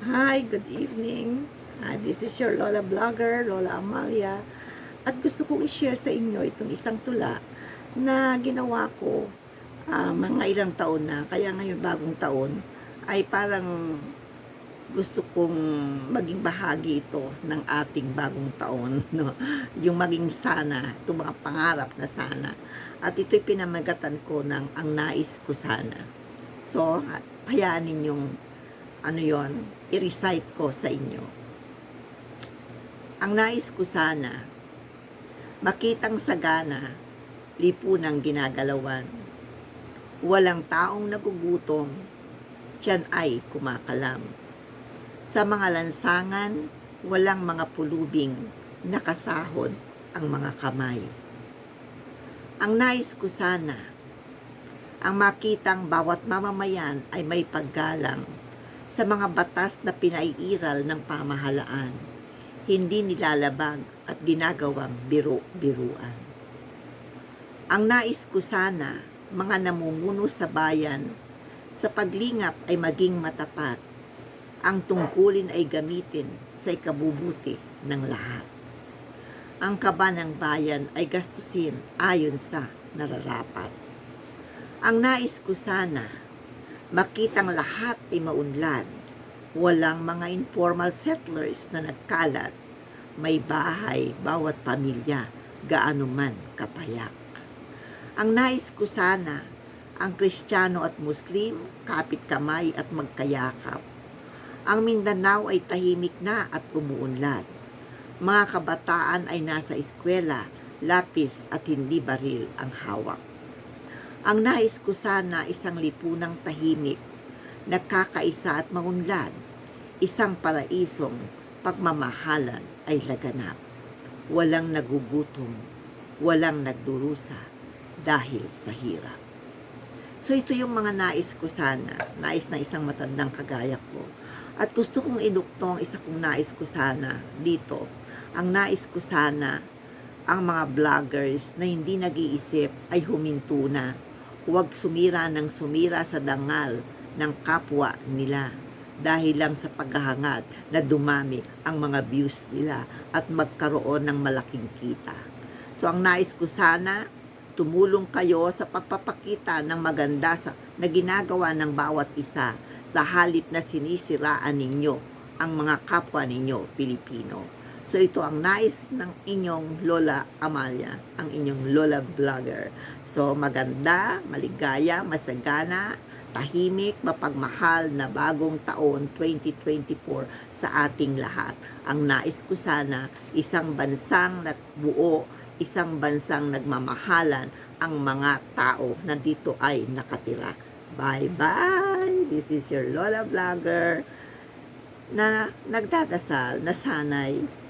Hi, good evening. This is your Lola Vlogger, Lola Amalia. At gusto kong i-share sa inyo itong isang tula na ginawa ko mga ilang taon na. Kaya ngayon bagong taon ay parang gusto kong maging bahagi ito ng ating bagong taon. No? Yung maging sana, itong mga pangarap na sana. At ito'y pinamagatan ko ng ang nais ko sana. So, hayaan ninyong i-recite ko sa inyo. Ang nais ko sana, makitang sagana, lipunang ginagalawan. Walang taong nagugutom, tiyan ay kumakalam. Sa mga lansangan, walang mga pulubing, nakasahod ang mga kamay. Ang nais ko sana, ang makitang bawat mamamayan ay may paggalang sa mga batas na pinaiiral ng pamahalaan, hindi nilalabag at ginagawang biro-biruan. Ang nais ko sana, mga namumuno sa bayan, sa paglingap ay maging matapat, ang tungkulin ay gamitin sa ikabubuti ng lahat. Ang kaba ng bayan ay gastusin ayon sa nararapat. Ang nais ko sana, makitang lahat ay maunlad. Walang mga informal settlers na nagkalat. May bahay bawat pamilya, gaano man kapayak. Ang nais ko sana, ang Kristiyano at Muslim, kapit kamay at magkayakap. Ang Mindanao ay tahimik na at umuunlad. Mga kabataan ay nasa eskwela, lapis at hindi baril ang hawak. Ang nais ko sana isang lipunang tahimik, nagkakaisa at maunlad, isang paraisong pagmamahalan ay laganap. Walang nagugutom, walang nagdurusa dahil sa hirap. So ito yung mga nais ko sana, nais na isang matandang kagaya ko. At gusto kong iduktong isa kong nais ko sana dito. Ang nais ko sana, ang mga vloggers na hindi nag-iisip ay huminto na. Huwag sumira ng sumira sa dangal ng kapwa nila dahil lang sa paghahangad na dumami ang mga views nila at magkaroon ng malaking kita. So ang nais ko sana, tumulong kayo sa pagpapakita ng maganda na ginagawa ng bawat isa sa halip na sinisiraan ninyo ang mga kapwa ninyo Pilipino. So ito ang nais ng inyong Lola Amalia, ang inyong Lola Vlogger. So maganda, maligaya, masagana, tahimik, mapagmahal na bagong taon 2024 sa ating lahat. Ang nais ko sana, isang bansang buo, isang bansang nagmamahalan ang mga tao na dito ay nakatira. Bye-bye! This is your Lola Vlogger na nagdadasal na sana'y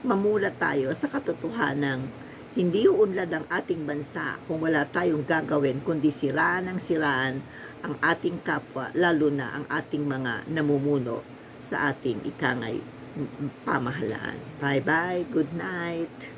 mamulat tayo sa katotohanan. Hindi uunlad ang ating bansa kung wala tayong gagawin kundi siraan ng siraan ang ating kapwa, lalo na ang ating mga namumuno sa ating ikangay pamahalaan. Bye-bye. Good night.